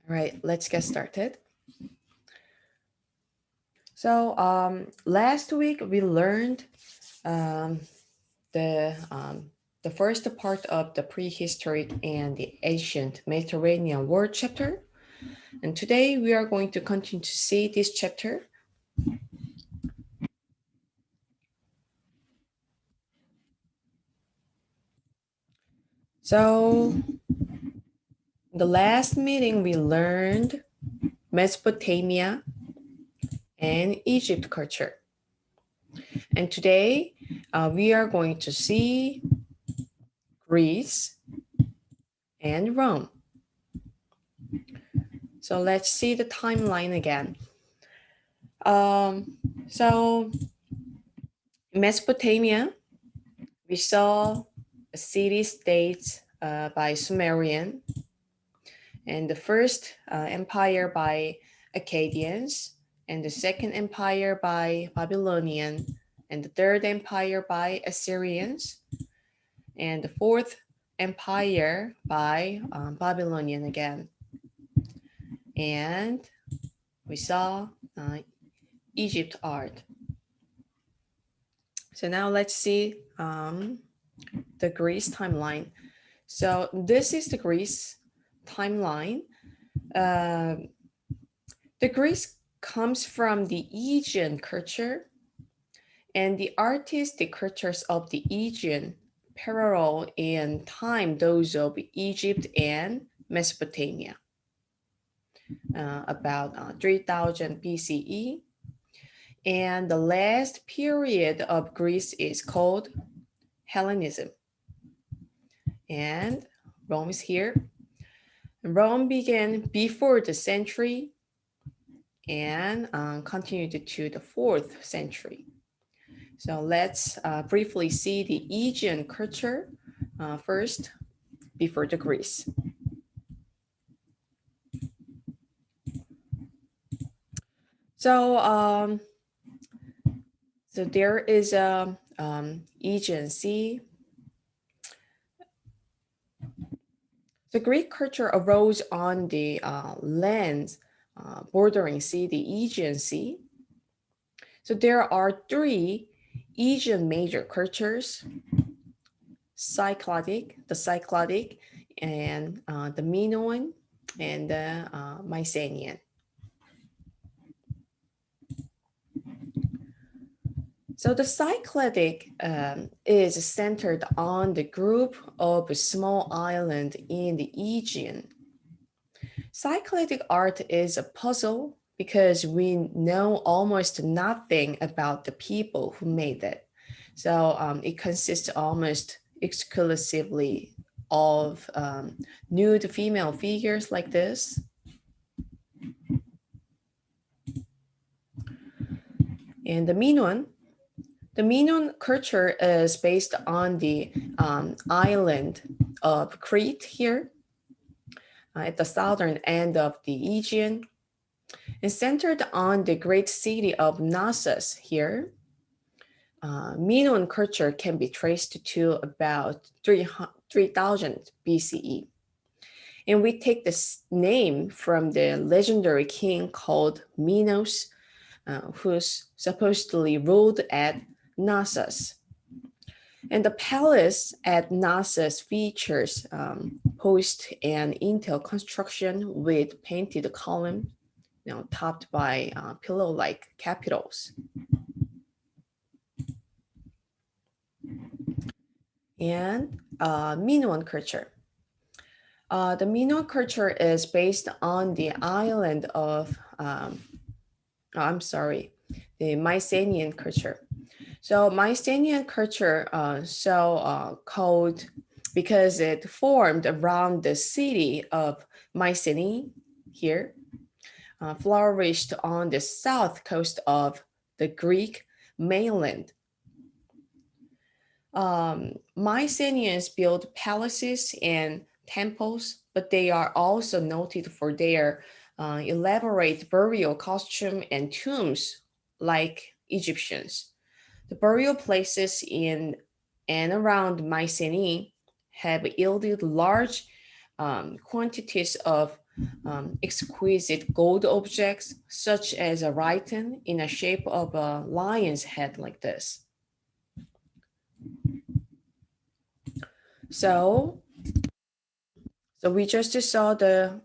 All right, let's get started. So last week we learned um, the um, the first part of the prehistoric and the ancient Mediterranean world chapter, and today we are going to continue to see this chapter. So the last meeting we learned Mesopotamia and Egypt culture, and today we are going to see Greece and Rome. So let's see the timeline again. Um, so Mesopotamia, we saw a city-state by Sumerian, and the first empire by Akkadians, and the second empire by Babylonian, and the third empire by Assyrians, and the fourth empire by Babylonian again. And we saw Egypt art. So now let's see the Greece timeline. So this is the Greece timeline. Uh, the Greece comes from the Aegean culture, and the artistic cultures of the Aegean parallel in time those of Egypt and Mesopotamia, about 3000 BCE. And the last period of Greece is called Hellenism. And Rome is here. Rome began before the century and continued to the 4th century. So let's briefly see the Aegean culture first before the Greece. So, so there is a Aegean Sea. The Greek culture arose on the lands bordering sea, the Aegean Sea. So there are 3 Aegean major cultures: the Cycladic, and the Minoan, and the Mycenaean. So the Cycladic is centered on the group of small islands in the Aegean. Cycladic art is a puzzle because we know almost nothing about the people who made it. So it consists almost exclusively of nude female figures like this. And the Minoan culture is based on the island of Crete here at the southern end of the Aegean, and centered on the great city of Knossos here. Minoan culture can be traced to about 3000 BCE. And we take this name from the legendary king called Minos, who's supposedly ruled at Knossos. And the palace at Knossos features post and intel construction with painted columns, topped by pillow-like capitals. And Minoan culture. The Minoan culture is based on the island of, the Mycenaean culture. So Mycenaean culture, called because it formed around the city of Mycenae here, flourished on the south coast of the Greek mainland. Mycenaeans built palaces and temples, but they are also noted for their elaborate burial costume and tombs like Egyptians. The burial places in and around Mycenae have yielded large quantities of exquisite gold objects, such as a rhyton in the shape of a lion's head like this. So we just saw the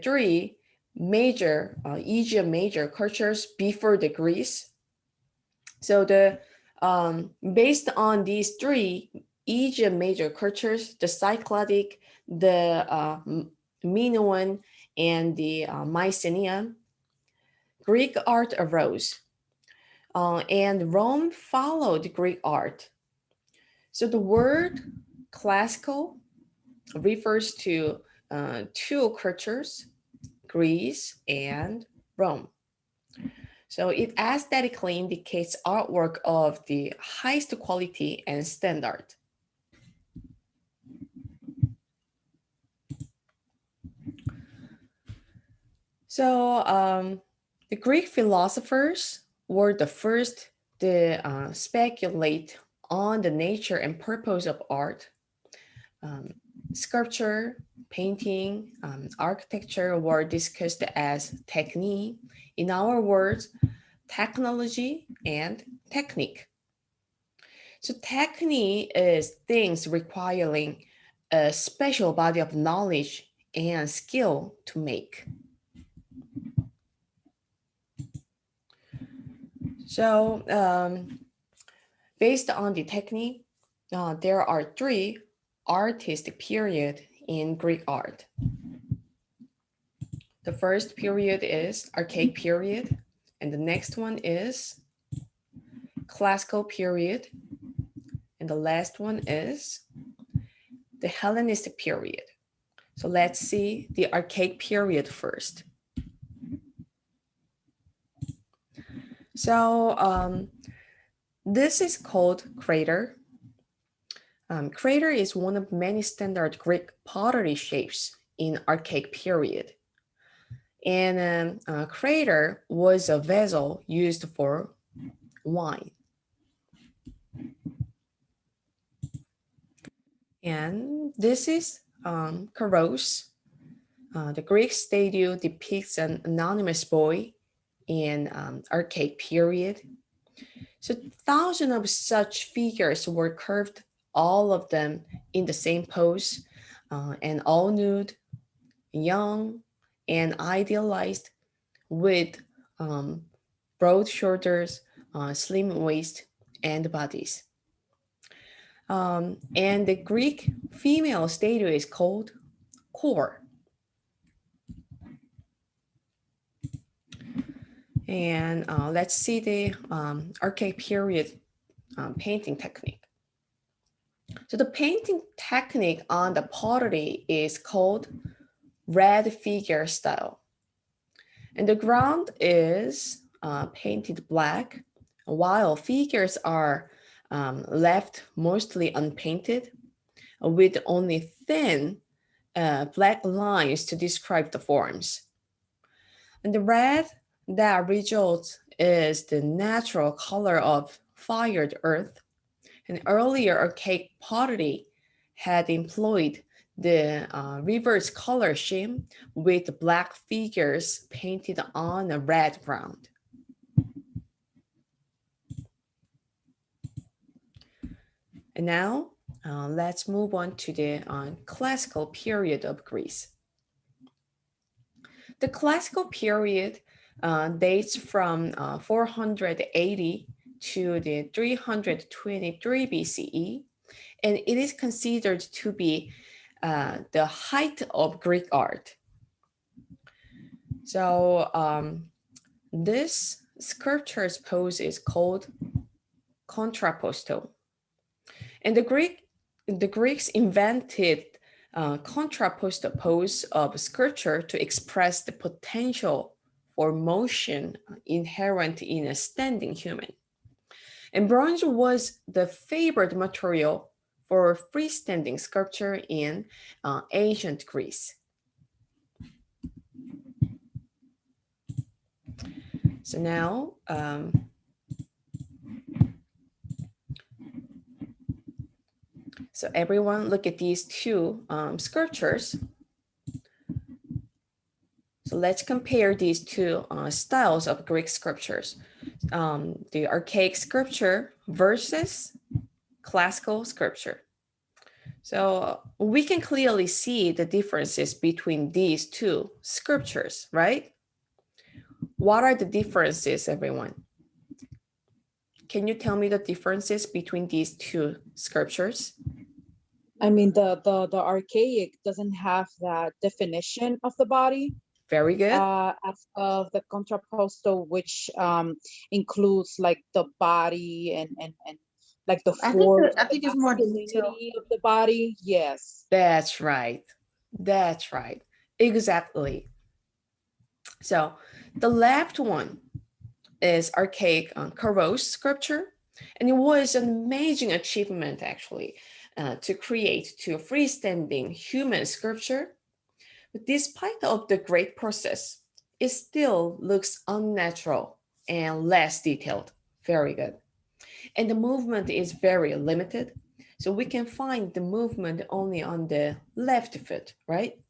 three major Aegean major cultures before the Greece. So based on these three Aegean major cultures, the Cycladic, the Minoan, and the Mycenaean, Greek art arose, and Rome followed Greek art. So the word classical refers to two cultures, Greece and Rome. So it aesthetically indicates artwork of the highest quality and standard. So the Greek philosophers were the first to speculate on the nature and purpose of art. Sculpture, painting, architecture were discussed as technique. In our words, technology and technique. So technique is things requiring a special body of knowledge and skill to make. So based on the technique, there are three artistic periods in Greek art. The first period is archaic period, and the next one is classical period, and the last one is the Hellenistic period. So let's see the archaic period first. So this is called crater. Crater is one of many standard Greek pottery shapes in archaic period. And a crater was a vessel used for wine. And this is Kairos. The Greek statue depicts an anonymous boy in archaic period. So thousands of such figures were carved, all of them in the same pose, and all nude, young, and idealized, with broad shoulders, slim waist, and bodies. And the Greek female statue is called core. And let's see the archaic period painting technique. So the painting technique on the pottery is called red figure style. And the ground is painted black, while figures are left mostly unpainted, with only thin black lines to describe the forms. And the red that results is the natural color of fired earth. And earlier archaic pottery had employed the reverse color scheme with black figures painted on a red ground. And now let's move on to the classical period of Greece. The classical period dates from 480 to the 323 BCE, and it is considered to be the height of Greek art. So this sculpture's pose is called contrapposto. And the Greeks invented contrapposto pose of sculpture to express the potential for motion inherent in a standing human. And bronze was the favored material for freestanding sculpture in ancient Greece. So now, so everyone look at these two sculptures. So let's compare these two styles of Greek scriptures. The archaic scripture versus classical scripture. So we can clearly see the differences between these two scriptures, right? What are the differences, everyone? Can you tell me the differences between these two scriptures? I mean, the archaic doesn't have that definition of the body. Very good. As of the contrapposto, which includes like the body and like the force, I think it's more detailed. of the body. Yes. That's right. That's right. Exactly. So the left one is archaic Kairos scripture, and it was an amazing achievement actually to create to freestanding human scripture. But despite of the great process, it still looks unnatural and less detailed. Very good. And the movement is very limited. So we can find the movement only on the left foot, right?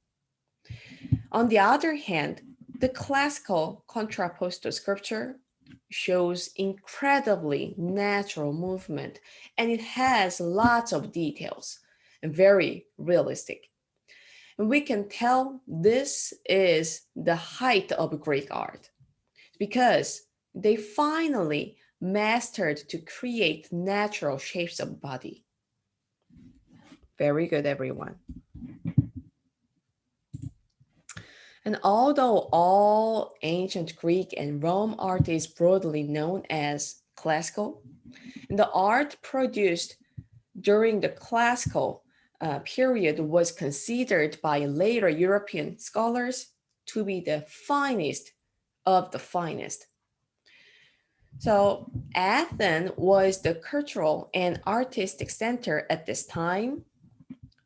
On the other hand, the classical contrapposto scripture shows incredibly natural movement, and it has lots of details and very realistic. And we can tell this is the height of Greek art because they finally mastered to create natural shapes of body. Very good, everyone. And although all ancient Greek and Rome art is broadly known as classical, the art produced during the classical period was considered by later European scholars to be the finest of the finest. So Athens was the cultural and artistic center at this time.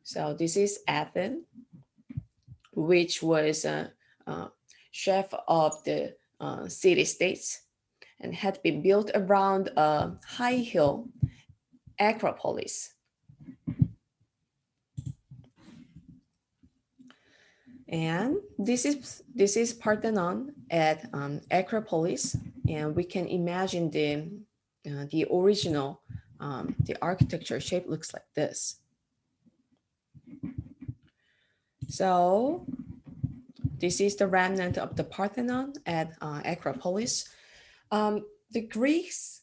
So this is Athens, which was a chef of the city-states and had been built around a high hill Acropolis. And this is Parthenon at Acropolis, and we can imagine the original the architecture shape looks like this. So this is the remnant of the Parthenon at Acropolis. The Greeks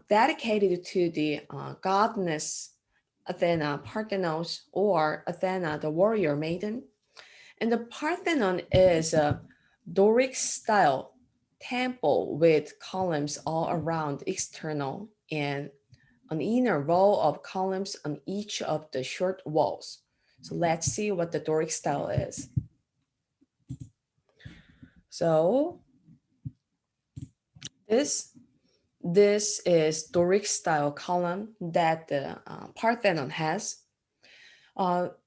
dedicated to the goddess Athena Parthenos, or Athena the warrior maiden. And the Parthenon is a Doric style temple with columns all around external and an inner row of columns on each of the short walls. So let's see what the Doric style is. So this is Doric style column that the Parthenon has.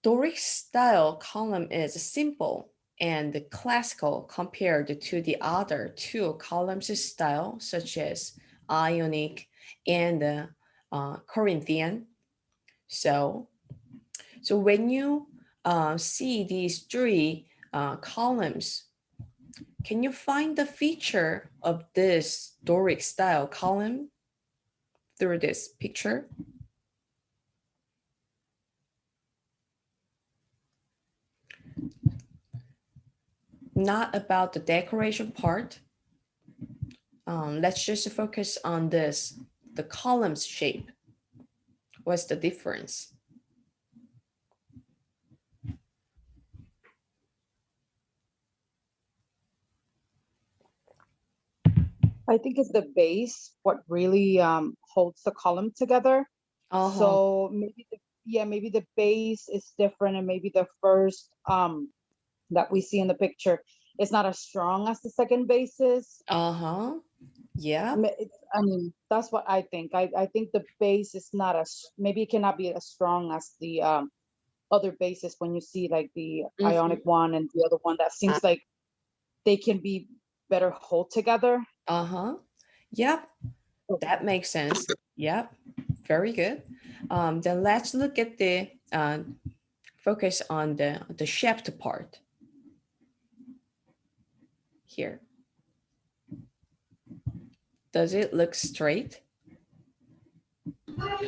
Doric style column is simple and classical compared to the other two columns style, such as Ionic and Corinthian. So when you see these three columns, can you find the feature of this Doric style column through this picture? Not about the decoration part. Let's just focus on this, the columns shape. What's the difference? I think it's the base what really holds the column together. So maybe the base is different, and maybe the first that we see in the picture is not as strong as the second base is. Yeah. I mean, that's what I think. I think the base is not as, maybe it cannot be as strong as the other bases when you see like the Ionic one and the other one. That seems like they can be better hold together. Yep, that makes sense. Yep, very good. Then let's look at the focus on the shaped part. here? Does it look straight?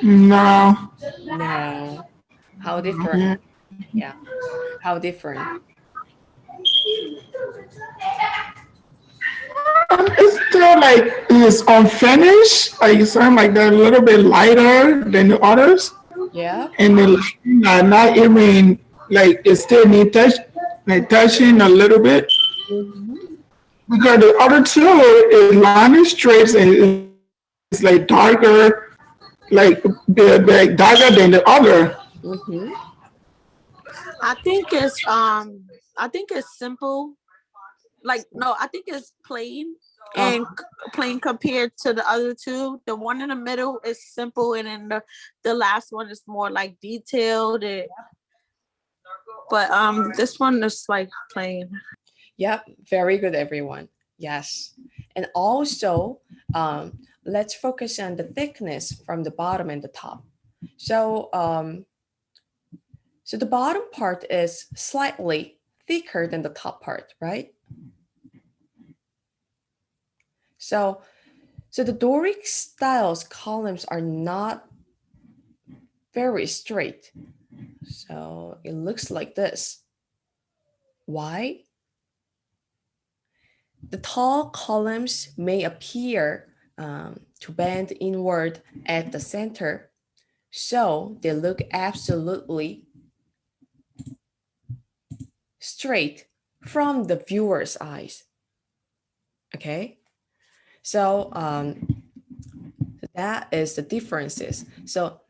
No. No. How different? Yeah. How different? It's still like it's unfinished. Like something like that, a little bit lighter than the others, Yeah. and the lighting are not even like it still need touching a little bit Mhm. because the other two is line strips and it's like darker, like the darker than the other. Mhm. I think it's simple. Like no, I think it's plain and plain compared to the other two. The one in the middle is simple, and then the last one is more like detailed. But this one is like plain. Yep, very good, everyone. Yes. And also, let's focus on the thickness from the bottom and the top. So, so the bottom part is slightly thicker than the top part, right? So, so the Doric style's columns are not very straight. So it looks like this. Why? The tall columns may appear to bend inward at the center, so they look absolutely straight from the viewer's eyes. Okay, so that is the differences. So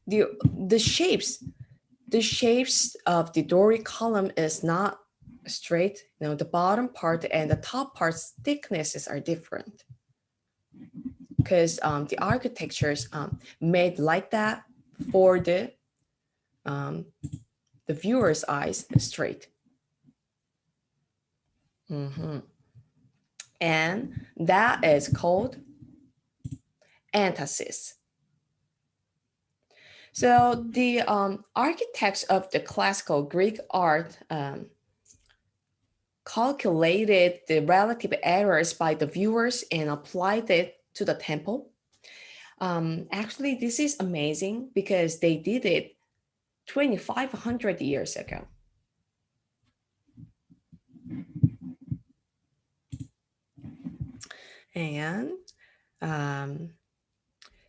the shapes of the Doric column is not straight. You know, the bottom part and the top part's thicknesses are different because the architectures made like that for the viewer's eyes straight. Mhm. And that is called entasis. So the architects of the classical Greek art calculated the relative errors by the viewers and applied it to the temple. Actually, this is amazing because they did it 2,500 years ago. And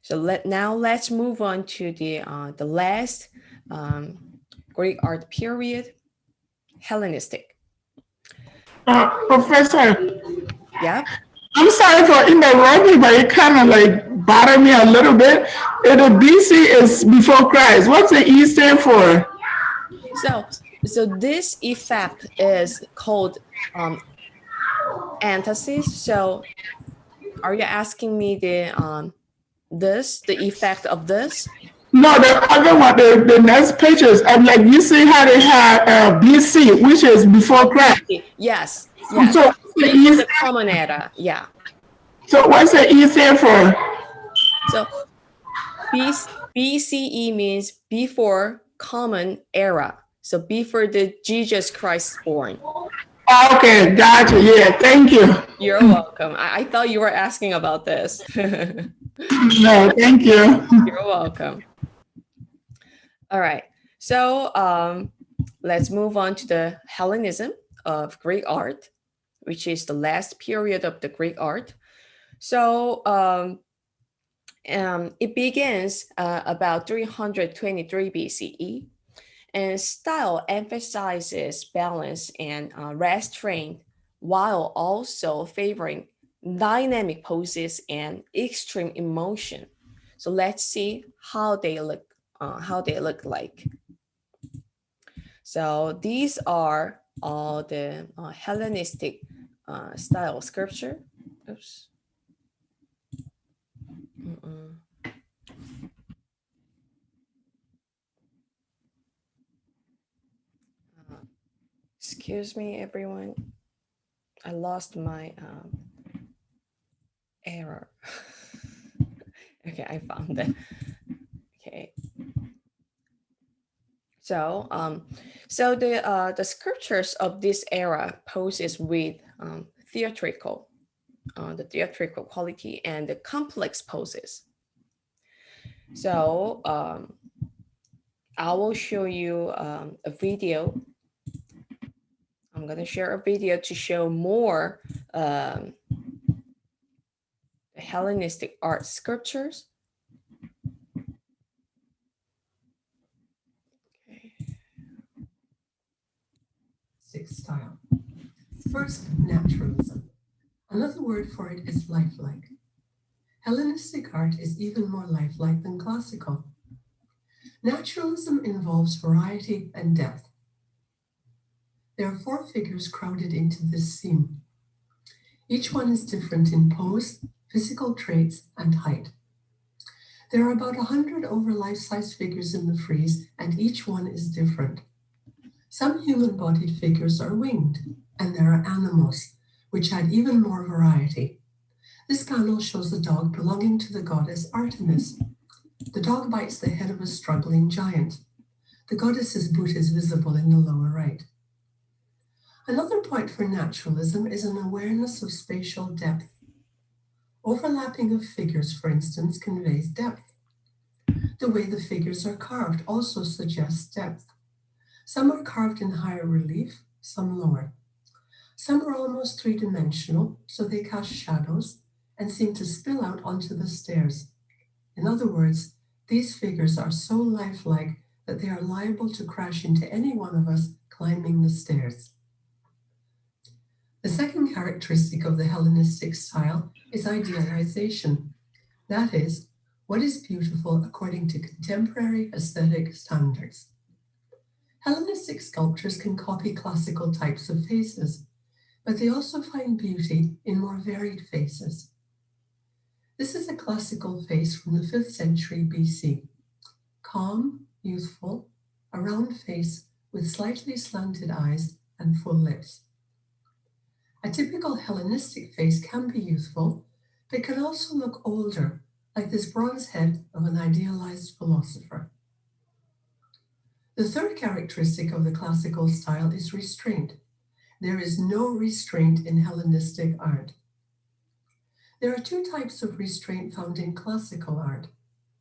so let's move on to the last Greek art period, Hellenistic. Professor, Yep. I'm sorry for interrupting, but it kind of like bothered me a little bit. The BC is before Christ. What's the E stand for? So this effect is called antithesis. So are you asking me the effect of this? No, the other one, the next pages. I'm like, you see how they have BC, which is before Christ. Yes, yes. So what's the Before E? the common era, yeah. So what's the E stand for? So BCE means before common era. So before the Jesus Christ born. Okay, gotcha. Yeah, thank you. You're welcome. I thought you were asking about this. No, thank you. You're welcome. All right. So let's move on to the Hellenism of Greek art, which is the last period of the Greek art. So it begins about 323 BCE, and style emphasizes balance and restraint while also favoring dynamic poses and extreme emotion. So let's see how they look like. So these are all the Hellenistic style sculpture. Oops. Excuse me, everyone. I lost my error. Okay, I found it. Okay. So, so the sculptures of this era poses with theatrical, the theatrical quality and the complex poses. So I will show you a video. I'm going to share a video to show more the Hellenistic art sculptures. Okay. Style. First, naturalism. Another word for it is lifelike. Hellenistic art is even more lifelike than classical. Naturalism involves variety and depth. There are 4 figures crowded into this scene. Each one is different in pose, physical traits, and height. There are about 100 over life-size figures in the frieze, and each one is different. Some human-bodied figures are winged, and there are animals, which add even more variety. This panel shows a dog belonging to the goddess Artemis. The dog bites the head of a struggling giant. The goddess's boot is visible in the lower right. Another point for naturalism is an awareness of spatial depth. Overlapping of figures, for instance, conveys depth. The way the figures are carved also suggests depth. Some are carved in higher relief, some lower. Some are almost three-dimensional, so they cast shadows and seem to spill out onto the stairs. In other words, these figures are so lifelike that they are liable to crash into any one of us climbing the stairs. The second characteristic of the Hellenistic style is idealization. That is, what is beautiful according to contemporary aesthetic standards. Hellenistic sculptors can copy classical types of faces, but they also find beauty in more varied faces. This is a classical face from the 5th century BC. Calm, youthful, a round face with slightly slanted eyes and full lips. A typical Hellenistic face can be youthful, but can also look older, like this bronze head of an idealized philosopher. The third characteristic of the classical style is restraint. There is no restraint in Hellenistic art. There are 2 types of restraint found in classical art,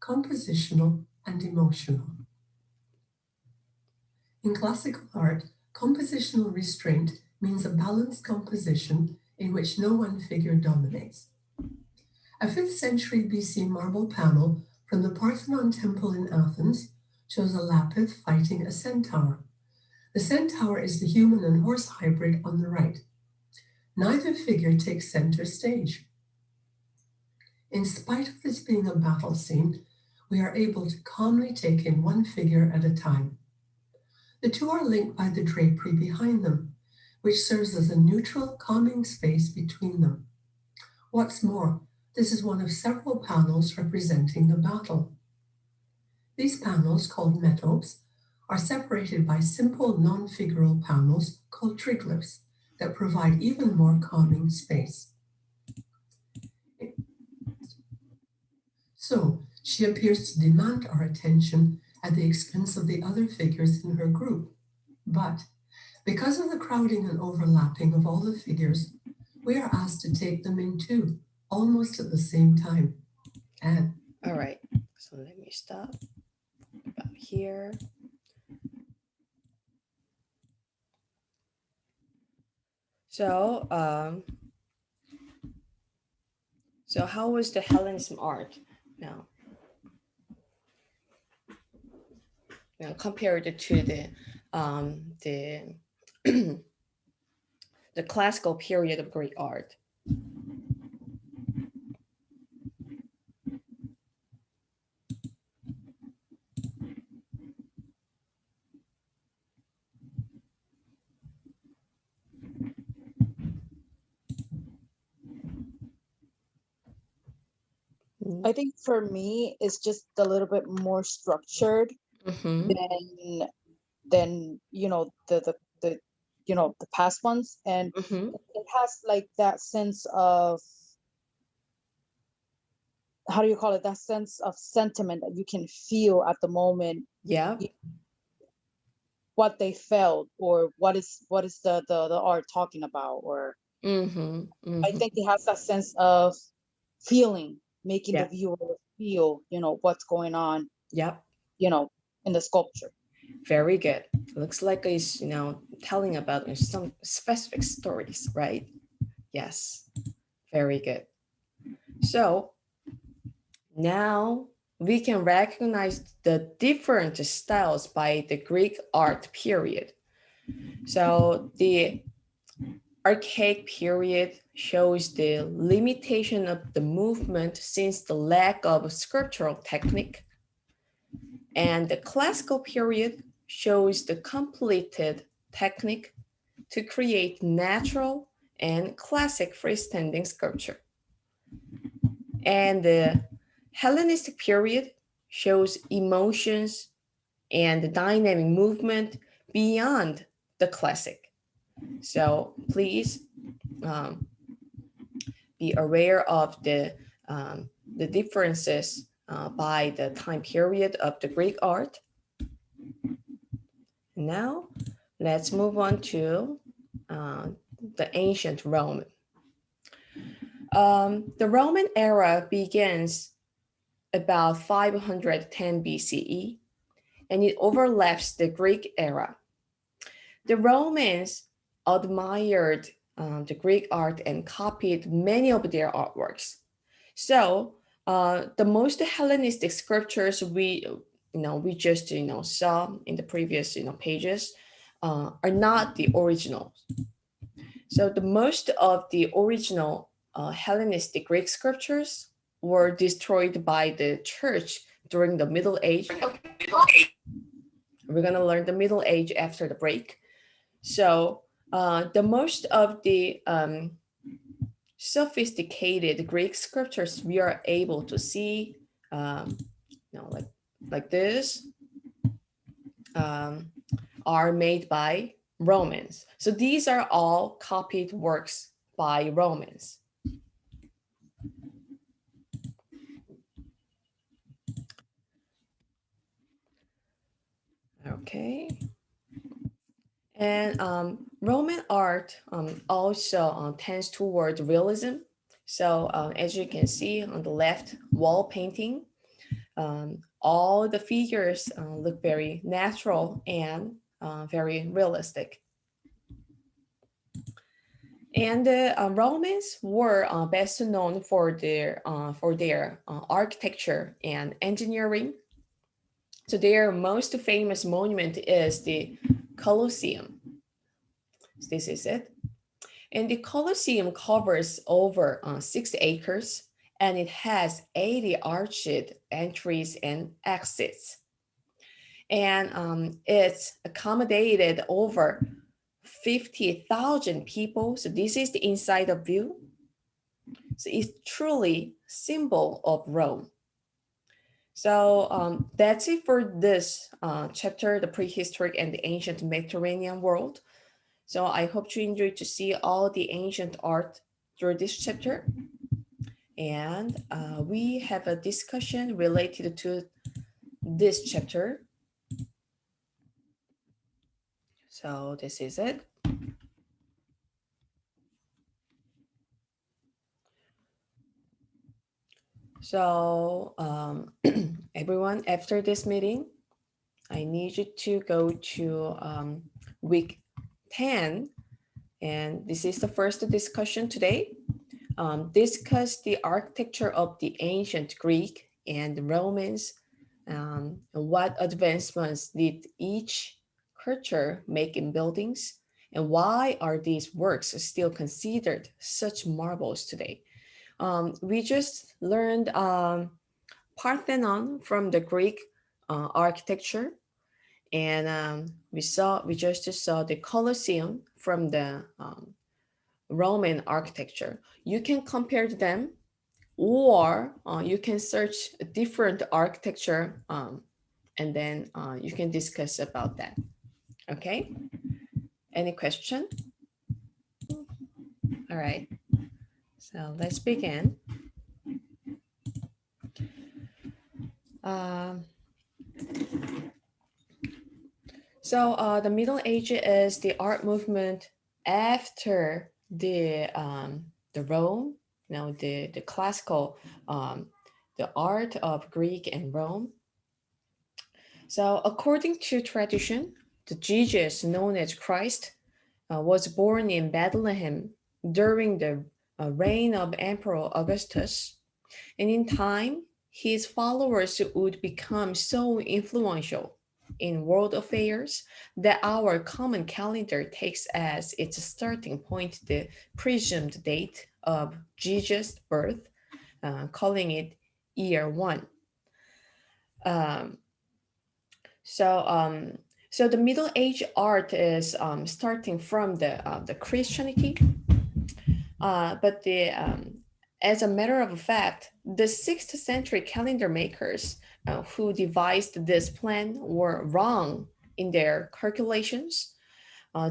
compositional and emotional. In classical art, compositional restraint means a balanced composition in which no one figure dominates. A 5th century BC marble panel from the Parthenon Temple in Athens shows a lapith fighting a centaur. The centaur is the human and horse hybrid on the right. Neither figure takes center stage. In spite of this being a battle scene, we are able to calmly take in one figure at a time. The 2 are linked by the drapery behind them, which serves as a neutral, calming space between them. What's more, this is one of several panels representing the battle. These panels, called metopes, are separated by simple non-figural panels called triglyphs that provide even more calming space. So, she appears to demand our attention at the expense of the other figures in her group. But because of the crowding and overlapping of all the figures, we are asked to take them in too, almost at the same time. And all right, so let me stop about here. So, so how was the Hellenism art now? Now compared to the the classical period of Greek art. I think for me, it's just a little bit more structured than the past ones, and it has like that sense of, how do you call it, that sense of sentiment that you can feel at the moment. Yeah. What they felt, or what is the art talking about, or I think it has that sense of feeling, making Yeah. the viewer feel, what's going on, Yep. In the sculpture. Very good. Looks like it's, telling about some specific stories, right? Yes. Very good. So now we can recognize the different styles by the Greek art period. So the archaic period shows the limitation of the movement since the lack of sculptural technique. And the classical period shows the completed technique to create natural and classic freestanding sculpture. And the Hellenistic period shows emotions and dynamic movement beyond the classic. So please be aware of the differences by the time period of the Greek art. Now, let's move on to the ancient Rome. The Roman era begins about 510 BCE, and it overlaps the Greek era. The Romans admired the Greek art and copied many of their artworks. So the most Hellenistic sculptures we just saw in the previous pages are not the originals. So the most of the original Hellenistic Greek sculptures were destroyed by the church during the Middle Age. We're gonna learn the Middle Age after the break. So the most of the sophisticated Greek sculptures we are able to see, like this, are made by Romans. So these are all copied works by Romans. Okay. And Roman art also tends toward realism. So as you can see on the left, wall painting, all the figures look very natural and very realistic. And the Romans were best known for their architecture and engineering. So their most famous monument is the Colosseum. So this is it. And the Colosseum covers over 6 acres, and it has 80 arched entries and exits. And it's accommodated over 50,000 people. So this is the inside of view. So it's truly symbol of Rome. So that's it for this chapter, the prehistoric and the ancient Mediterranean world. So I hope you enjoyed to see all the ancient art through this chapter. And we have a discussion related to this chapter. So this is it. So everyone, after this meeting, I need you to go to week 10. And this is the first discussion today. Discuss the architecture of the ancient Greek and the Romans. What advancements did each culture make in buildings? And why are these works still considered such marvels today? We just learned Parthenon from the Greek architecture, and we just saw the Colosseum from the Roman architecture. You can compare them, or you can search a different architecture, and then you can discuss about that. Okay? Any question? All right. So let's begin. So the Middle Age is the art movement after the Rome, the classical, the art of Greek and Rome. So according to tradition, the Jesus known as Christ was born in Bethlehem during the reign of Emperor Augustus. And in time, his followers would become so influential in world affairs that our common calendar takes as its starting point the presumed date of Jesus' birth, calling it year one. Um, so, so the Middle Age art is starting from the Christianity, but as a matter of fact, the 6th century calendar makers who devised this plan were wrong in their calculations.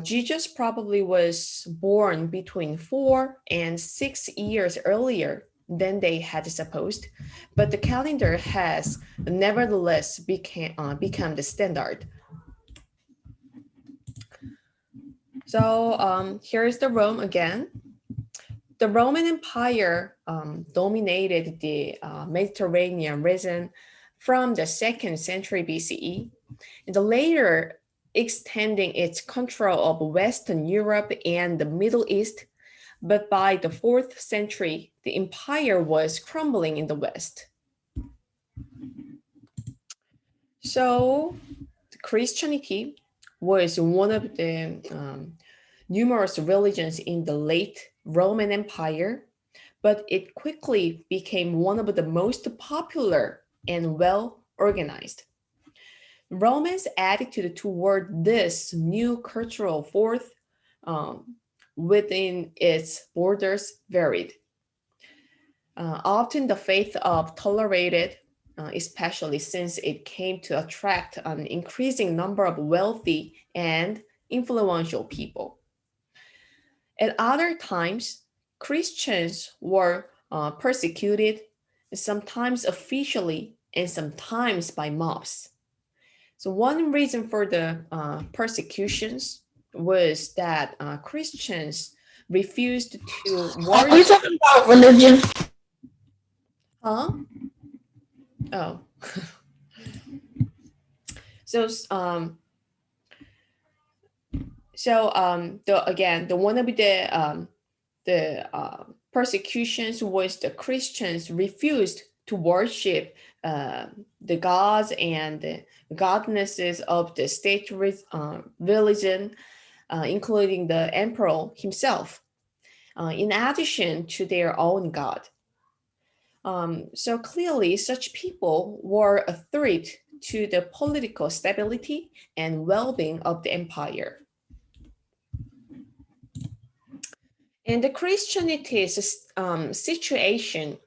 Jesus probably was born between 4 and 6 years earlier than they had supposed, but the calendar has nevertheless become the standard. So here's the Rome again. The Roman Empire dominated the Mediterranean region from the 2nd century BCE, and later extending its control of Western Europe and the Middle East. But by the 4th century, the empire was crumbling in the West. So Christianity was one of the numerous religions in the late Roman Empire, but it quickly became one of the most popular and well organized. Romans' attitude toward this new cultural force within its borders varied. Often the faith of tolerated, especially since it came to attract an increasing number of wealthy and influential people. At other times, Christians were persecuted, sometimes officially and sometimes by mobs. So one reason for the persecutions was that Christians refused to Are you worship. talking about religion? Huh? Oh. so the one of the persecutions was the Christians refused to worship the gods and the godnesses of the state religion, including the emperor himself, in addition to their own god. So clearly, such people were a threat to the political stability and well-being of the empire. And the Christianity's situation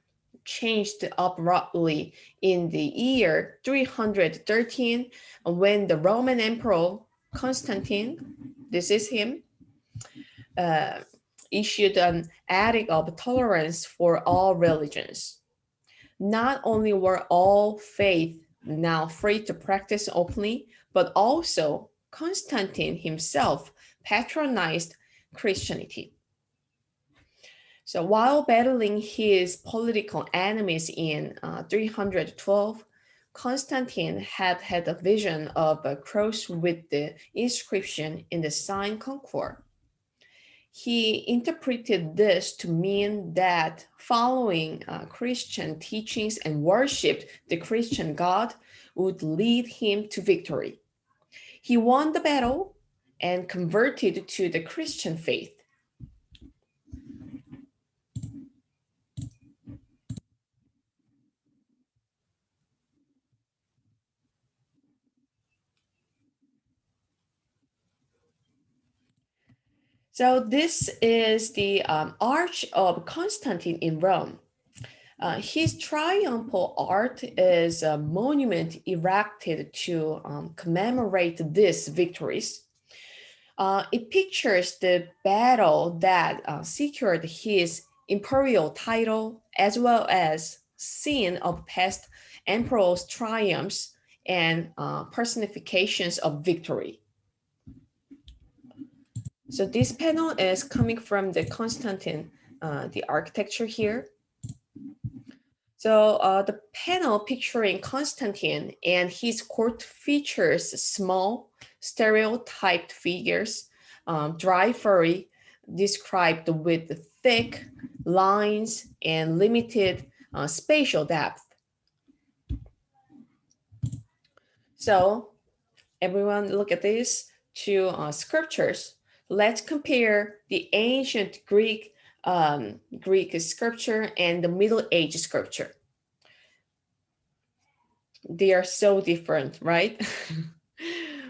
changed abruptly in the year 313 when the Roman Emperor Constantine, this is him, uh, issued an edict of tolerance for all religions. Not only were all faith now free to practice openly, but also Constantine himself patronized Christianity. So while battling his political enemies in 312, Constantine had a vision of a cross with the inscription in the sign concord. He interpreted this to mean that following Christian teachings and worship the Christian God would lead him to victory. He won the battle and converted to the Christian faith. So this is the Arch of Constantine in Rome. His triumphal arch is a monument erected to commemorate these victories. It pictures the battle that secured his imperial title, as well as scene of past emperors' triumphs and personifications of victory. So this panel is coming from the Constantine, the architecture here. So the panel picturing Constantine and his court features small stereotyped figures, dry furry, described with thick lines and limited spatial depth. So everyone look at these two scriptures. Let's compare the ancient Greek scripture and the Middle Age scripture. They are so different, right?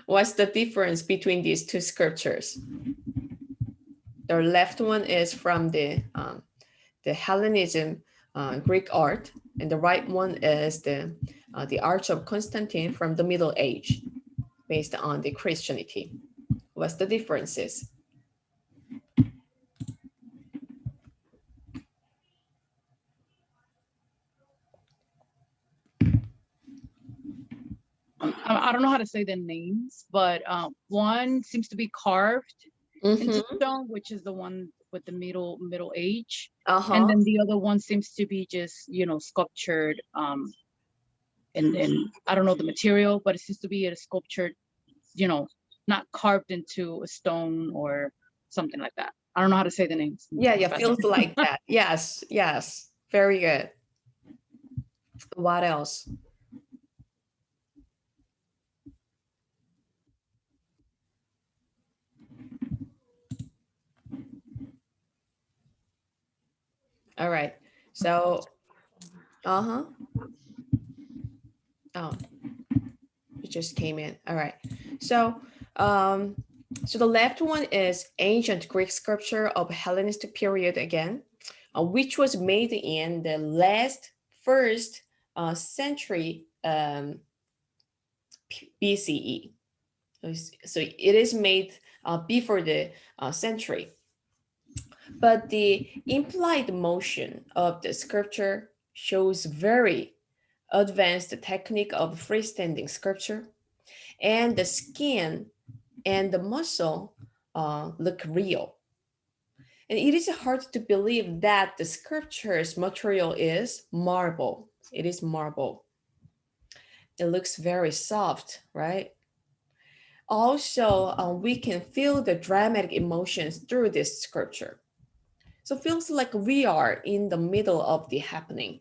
What's the difference between these two scriptures? The left one is from the Hellenism Greek art, and the right one is the Arch of Constantine from the Middle Age, based on the Christianity. What's the differences? I don't know how to say the names, but one seems to be carved into stone, which is the one with the middle age, and then the other one seems to be just, you know, sculptured. And I don't know the material, but it seems to be a sculptured, you know, not carved into a stone or something like that. I don't know how to say the names. Yeah, feels like that. Yes, yes, very good. What else? All right, so, oh, it just came in. All right, so, so the left one is ancient Greek sculpture of Hellenistic period again, which was made in the first century BCE. So it is made before the century. But the implied motion of the sculpture shows very advanced technique of freestanding sculpture, and the skin and the muscle look real. And it is hard to believe that the sculpture's material is marble. It is marble. It looks very soft, right? Also, we can feel the dramatic emotions through this sculpture. So it feels like we are in the middle of the happening.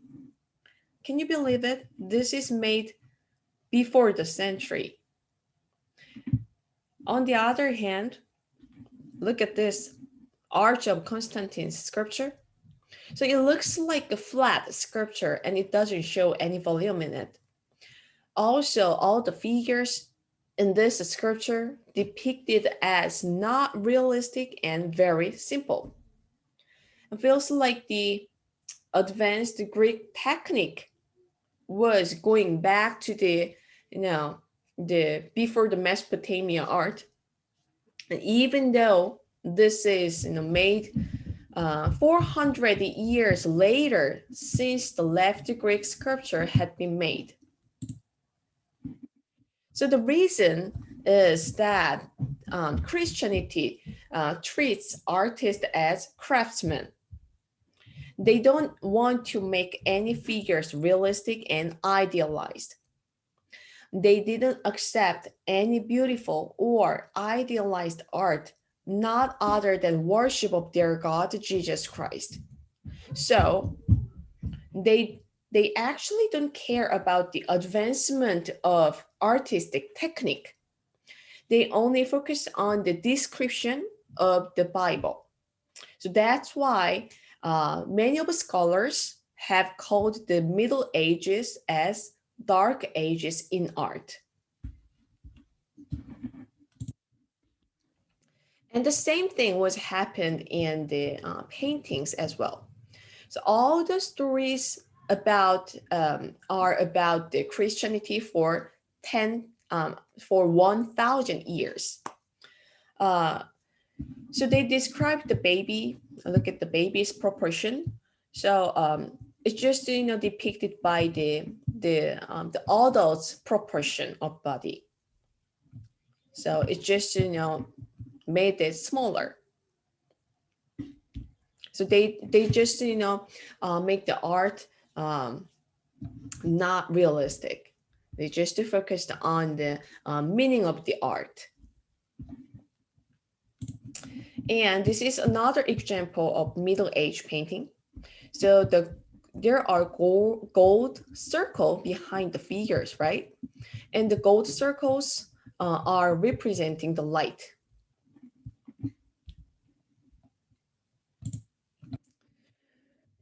Can you believe it? This is made before the century. On the other hand, look at this Arch of Constantine's sculpture. So it looks like a flat sculpture and it doesn't show any volume in it. Also, all the figures in this sculpture depicted as not realistic and very simple. It feels like the advanced Greek technique was going back to the before the Mesopotamia art. And even though this is made 400 years later since the left Greek sculpture had been made. So the reason is that Christianity treats artists as craftsmen. They don't want to make any figures realistic and idealized. They didn't accept any beautiful or idealized art, not other than worship of their God, Jesus Christ. So they actually don't care about the advancement of artistic technique. They only focus on the description of the Bible. So that's why many of scholars have called the Middle Ages as Dark Ages in art. And the same thing was happened in the paintings as well. So all the stories about are about the Christianity for 1,000 years. So they describe the baby. Look at the baby's proportion. So it's just depicted by the adult's proportion of body. So it's just made it smaller. So they just, make the art not realistic. They just focused on the meaning of the art. And this is another example of Middle Age painting. So there are gold circle behind the figures, right? And the gold circles are representing the light.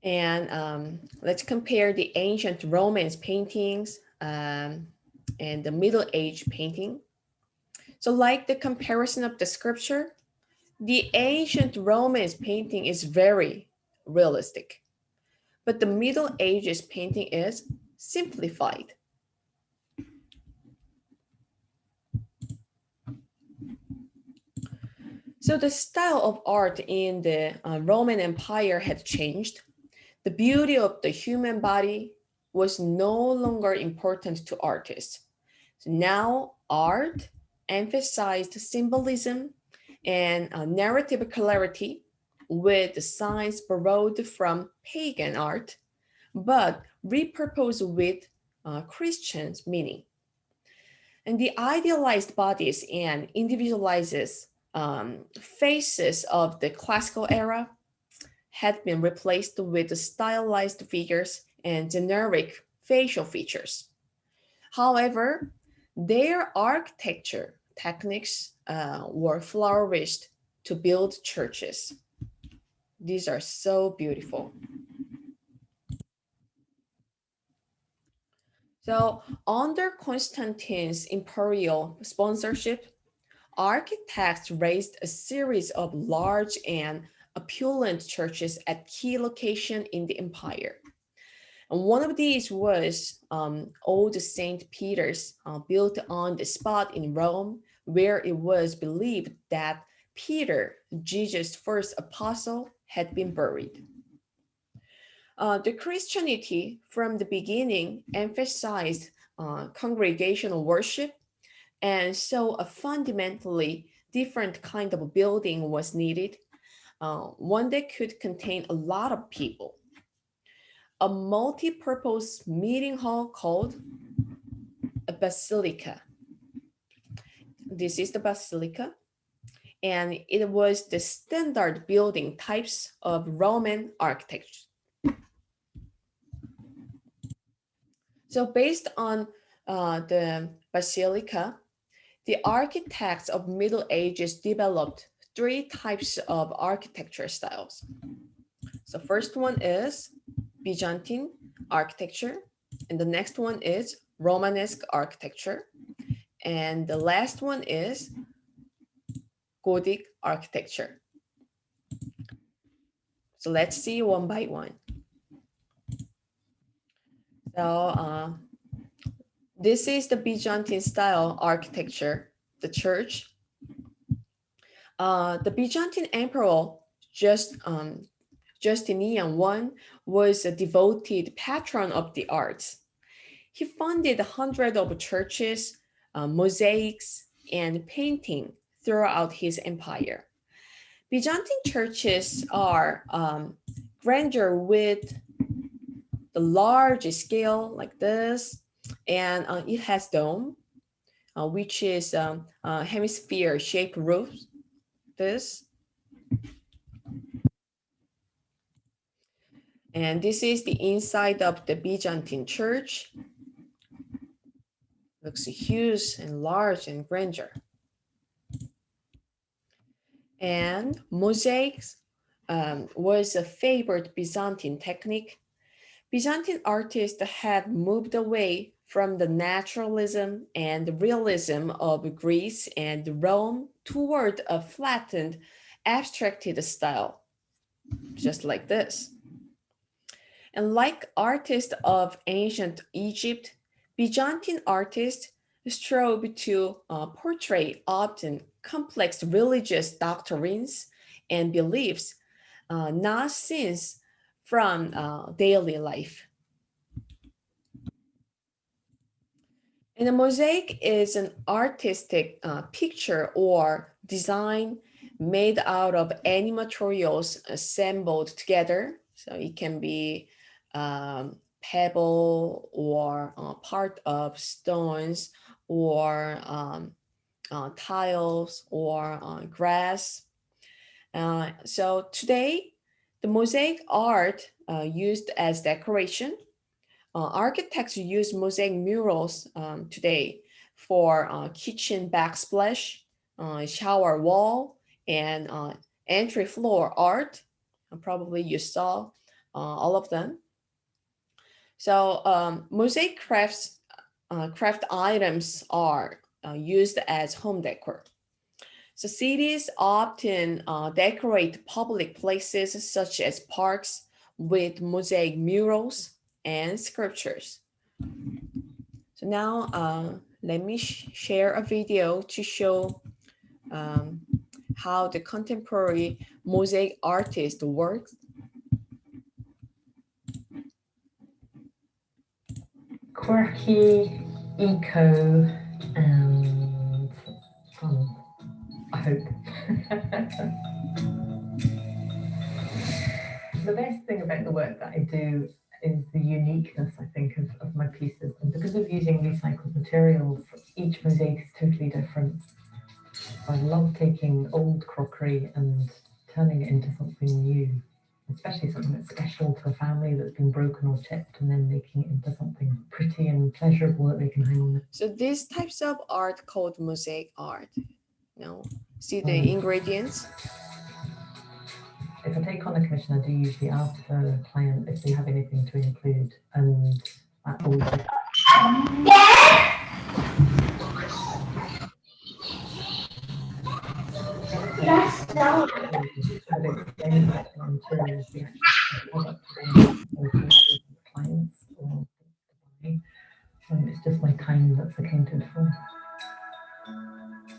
And let's compare the ancient Romance paintings and the Middle Age painting. So like the comparison of the sculpture, the ancient Romance painting is very realistic, but the Middle Ages painting is simplified. So the style of art in the Roman Empire had changed. The beauty of the human body was no longer important to artists. So now art emphasized symbolism and narrative clarity, with the signs borrowed from pagan art, but repurposed with Christian's meaning. And the idealized bodies and individualized faces of the classical era had been replaced with stylized figures and generic facial features. However, their architecture techniques were flourished to build churches. These are so beautiful. So under Constantine's imperial sponsorship, architects raised a series of large and opulent churches at key locations in the empire. And one of these was Old St. Peter's, built on the spot in Rome, where it was believed that Peter, Jesus' first apostle, had been buried. The Christianity from the beginning emphasized congregational worship, and so a fundamentally different kind of building was needed, one that could contain a lot of people. A multi-purpose meeting hall called a basilica. This is the basilica, and it was the standard building types of Roman architecture. So based on the basilica, the architects of Middle Ages developed three types of architecture styles. So first one is Byzantine architecture, and the next one is Romanesque architecture, and the last one is Gothic architecture. So let's see one by one. So this is the Byzantine style architecture, the church. The Byzantine emperor Justinian I was a devoted patron of the arts. He funded hundreds of churches, mosaics, and painting throughout his empire. Byzantine churches are grandeur with the large scale like this, and it has dome, which is hemisphere-shaped roof. This. And this is the inside of the Byzantine church. Looks huge and large and grandeur. And mosaics was a favored Byzantine technique. Byzantine artists had moved away from the naturalism and realism of Greece and Rome toward a flattened, abstracted style, just like this. And like artists of ancient Egypt, Byzantine artists strove to portray often complex religious doctrines and beliefs, not scenes from daily life. And a mosaic is an artistic picture or design made out of any materials assembled together. So it can be pebble or part of stones or tiles or grass. So today, the mosaic art used as decoration. Architects use mosaic murals today for kitchen backsplash, shower wall, and entry floor art. Probably you saw all of them. So mosaic craft items are used as home decor. So cities often decorate public places such as parks with mosaic murals and sculptures. So now let me share a video to show how the contemporary mosaic artist works. Quirky, eco, and fun, I hope. The best thing about the work that I do is the uniqueness, I think, of my pieces. And because of using recycled materials, each mosaic is totally different. I love taking old crockery and turning it into something new, especially something that's special to a family that's been broken or chipped, and then making it into something pretty and pleasurable that they can hang on. So these types of art called mosaic art. See the ingredients. If I take on a commission, I do usually ask the client if they have anything to include, and that's always it's just my time that's accounted for.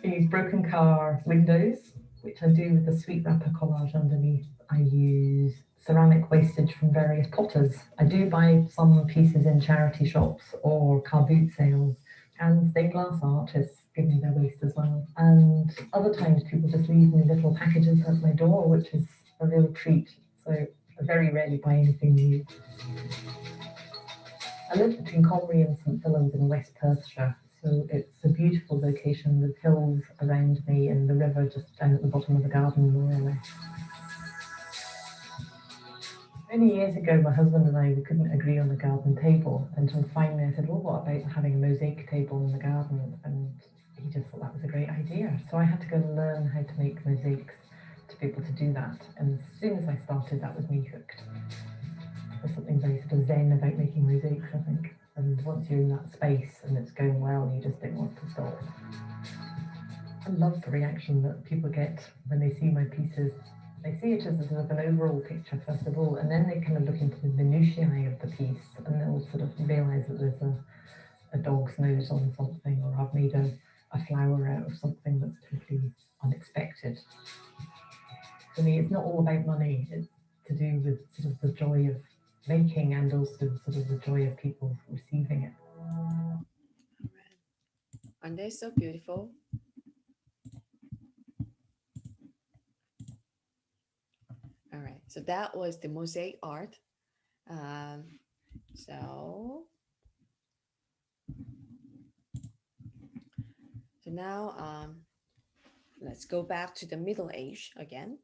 I use broken car windows, which I do with the sweet wrapper collage underneath. I use ceramic wastage from various potters. I do buy some pieces in charity shops or car boot sales, and stained glass artists give me their waste as well. And other times people just leave me little packages at my door, which is a real treat. So I very rarely buy anything new. I live between Comrie and St Fillan's in West Perthshire, so it's a beautiful location with hills around me and the river just down at the bottom of the garden, more or less. Many years ago, my husband and I, we couldn't agree on the garden table until finally I said, well, what about having a mosaic table in the garden? And he just thought that was a great idea. So I had to go and learn how to make mosaics to be able to do that. And as soon as I started, that was me hooked. There's something very sort of zen about making mosaics, I think. And once you're in that space and it's going well, you just don't want to stop. I love the reaction that people get when they see my pieces. They see it as a sort of an overall picture, first of all, and then they kind of look into the minutiae of the piece and they'll sort of realise that there's a dog's nose on something, or I've made a flower out of something that's totally unexpected. For me, it's not all about money. It's to do with sort of the joy of making and also sort of the joy of people receiving it. Aren't they so beautiful? All right, so that was the mosaic art. So now let's go back to the Middle Age again.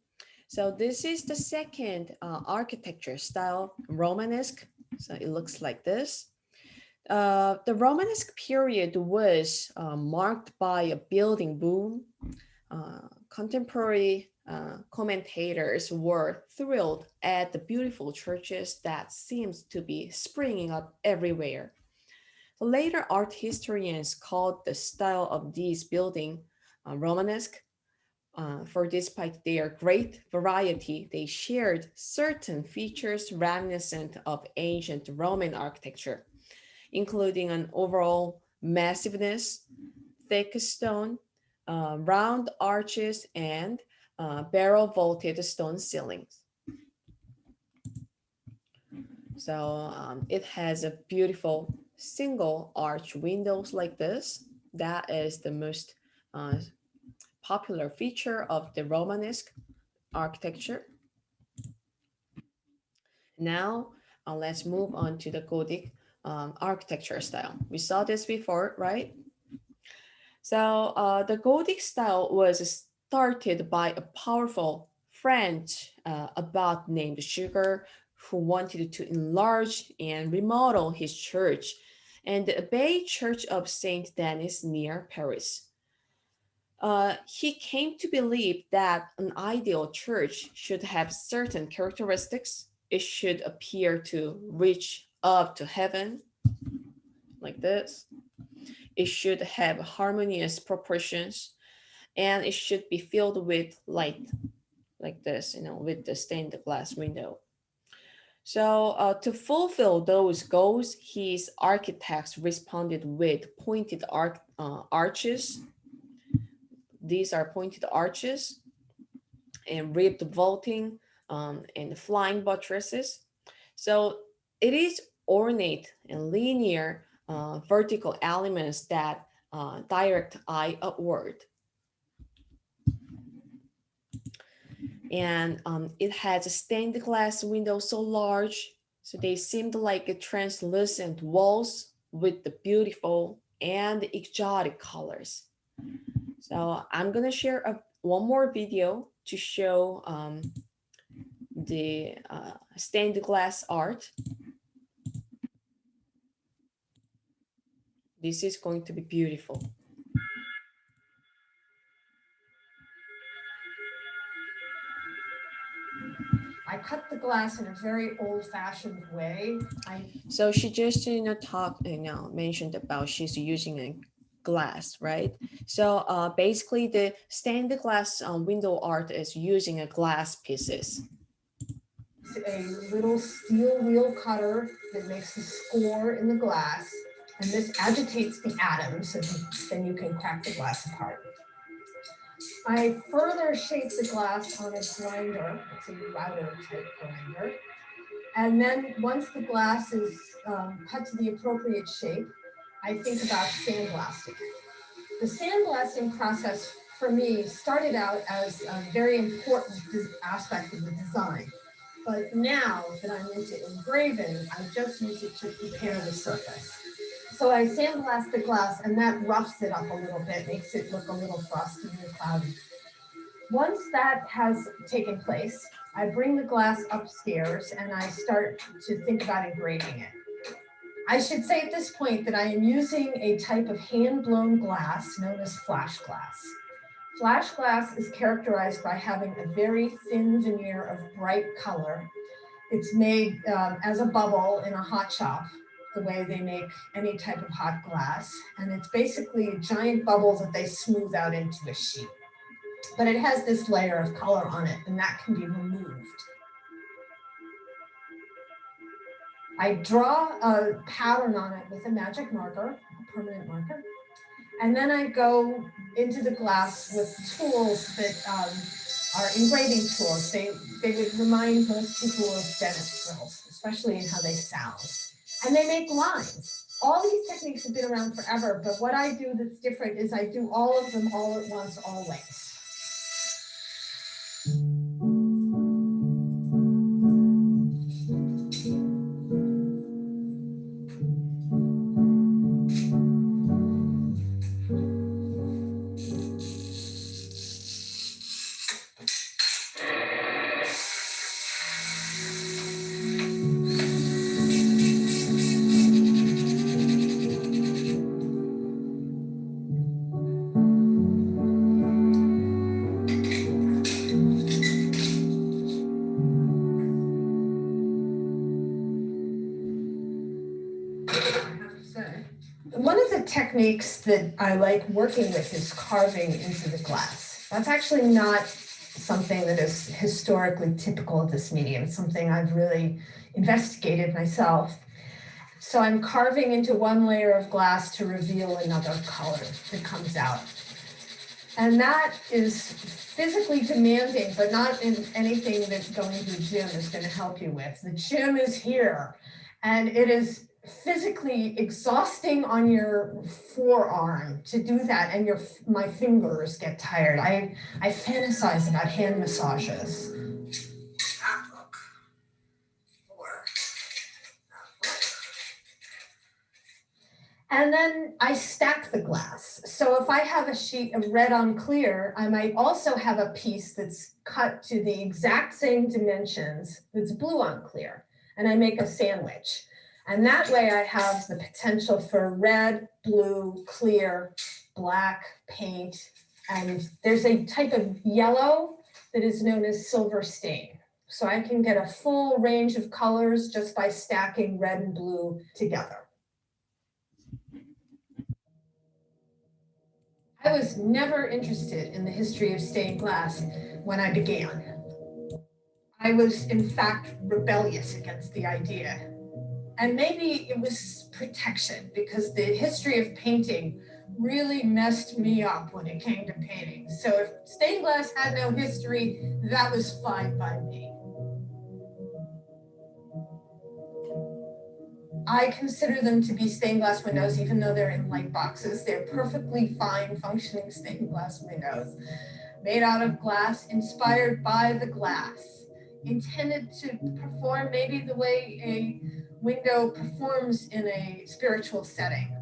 So this is the second architecture style, Romanesque. So it looks like this. The Romanesque period was marked by a building boom. Contemporary commentators were thrilled at the beautiful churches that seems to be springing up everywhere. Later art historians called the style of these buildings Romanesque. For despite their great variety, they shared certain features reminiscent of ancient Roman architecture, including an overall massiveness, thick stone, round arches, and barrel vaulted stone ceilings. So it has a beautiful single arch windows like this. That is the most popular feature of the Romanesque architecture. Now, let's move on to the Gothic architecture style. We saw this before, right? So the Gothic style was started by a powerful French abbot named Sugar, who wanted to enlarge and remodel his church and the Abbey Church of Saint Denis near Paris. He came to believe that an ideal church should have certain characteristics. It should appear to reach up to heaven, like this. It should have harmonious proportions, and it should be filled with light, like this, with the stained glass window. So to fulfill those goals, his architects responded with pointed arches. These are pointed arches and ribbed vaulting and flying buttresses. So it is ornate and linear vertical elements that direct eye upward. And it has a stained glass window so large, so they seemed like a translucent walls with the beautiful and exotic colors. So I'm gonna share one more video to show the stained glass art. This is going to be beautiful. I cut the glass in a very old-fashioned way. So she just mentioned about she's using a glass, right? So basically the stained glass window art is using a glass pieces. A little steel wheel cutter that makes a score in the glass, and this agitates the atoms, and then you can crack the glass apart. I further shape the glass on a grinder. It's a router type grinder. And then once the glass is cut to the appropriate shape, I think about sandblasting. The sandblasting process for me started out as a very important aspect of the design. But now that I'm into engraving, I just use it to prepare the surface. So I sandblast the glass, and that roughs it up a little bit, makes it look a little frosty and cloudy. Once that has taken place, I bring the glass upstairs and I start to think about engraving it. I should say at this point that I am using a type of hand-blown glass known as flash glass. Flash glass is characterized by having a very thin veneer of bright color. It's made as a bubble in a hot shop, the way they make any type of hot glass. And it's basically giant bubbles that they smooth out into a sheet. But it has this layer of color on it, and that can be removed. I draw a pattern on it with a magic marker, a permanent marker. And then I go into the glass with tools that are engraving tools. They would remind most people of dentist drills, especially in how they sound. And they make lines. All these techniques have been around forever, but what I do that's different is I do all of them all at once, always. One of the techniques that I like working with is carving into the glass. That's actually not something that is historically typical of this medium. It's something I've really investigated myself. So I'm carving into one layer of glass to reveal another color that comes out. And that is physically demanding, but not in anything that going to the gym is going to help you with. The gym is here, and it is physically exhausting on your forearm to do that, and my fingers get tired. I fantasize about hand massages. And then I stack the glass. So if I have a sheet of red on clear, I might also have a piece that's cut to the exact same dimensions that's blue on clear. And I make a sandwich. And that way I have the potential for red, blue, clear, black paint. And there's a type of yellow that is known as silver stain. So I can get a full range of colors just by stacking red and blue together. I was never interested in the history of stained glass when I began. I was, in fact, rebellious against the idea. And maybe it was protection, because the history of painting really messed me up when it came to painting. So if stained glass had no history, that was fine by me. I consider them to be stained glass windows, even though they're in light boxes. They're perfectly fine functioning stained glass windows, made out of glass, inspired by the glass, intended to perform maybe the way a window performs in a spiritual setting.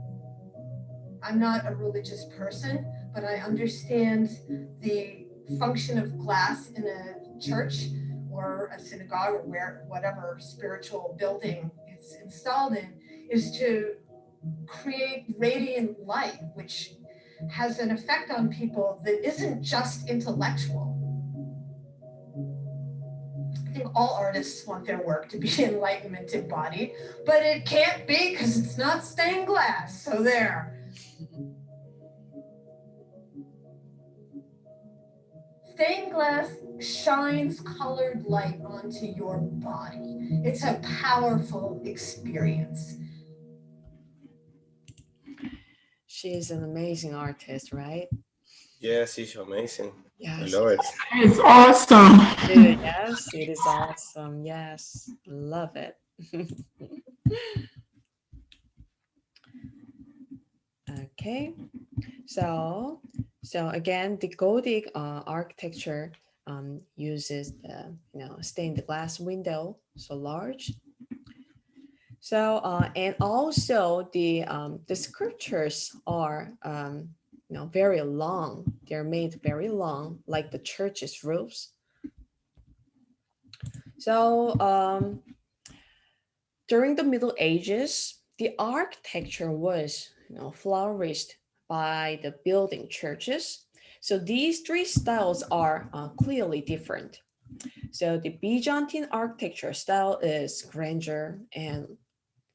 I'm not a religious person, but I understand the function of glass in a church or a synagogue or whatever spiritual building it's installed in, is to create radiant light, which has an effect on people that isn't just intellectual. I think all artists want their work to be enlightenment embodied, but it can't be because it's not stained glass. So there. Stained glass shines colored light onto your body. It's a powerful experience. She is an amazing artist, right? Yes, it's amazing. Yes. I love it. It's awesome. Yes, it is awesome. Yes, love it. Okay, so again, the Gothic architecture uses the stained glass window, so large. So and also the sculptures are very long. They're made very long, like the church's roofs. So during the Middle Ages, the architecture was flourished by the building churches. So these three styles are clearly different. So the Byzantine architecture style is grandeur and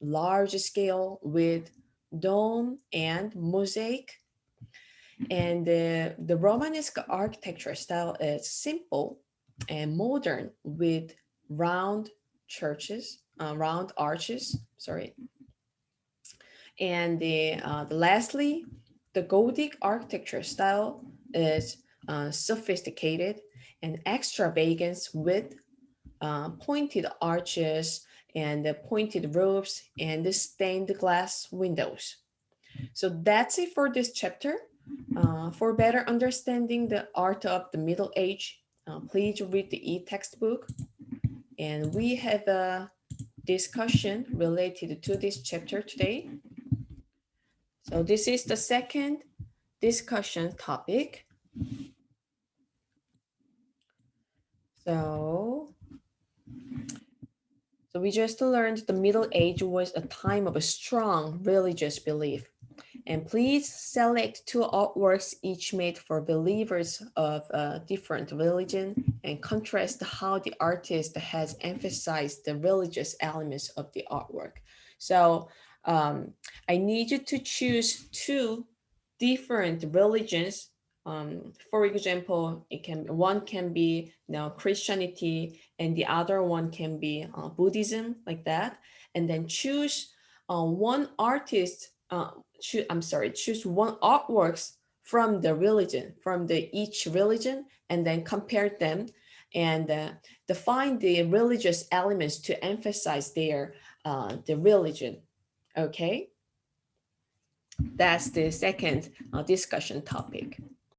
large scale with dome and mosaic. And the Romanesque architecture style is simple and modern with round churches, round arches, sorry. And lastly, the Gothic architecture style is sophisticated and extravagant with pointed arches and the pointed roofs and the stained glass windows. So that's it for this chapter. For better understanding the art of the Middle Age, please read the e-textbook. And we have a discussion related to this chapter today. So this is the second discussion topic. So we just learned the Middle Age was a time of a strong religious belief. And please select two artworks each made for believers of a different religion and contrast how the artist has emphasized the religious elements of the artwork. So I need you to choose two different religions. For example, one can be Christianity and the other one can be Buddhism, like that. And then choose one artist. Choose one artworks from the religion, from each religion, and then compare them and define the religious elements to emphasize the religion. Okay. That's the second discussion topic.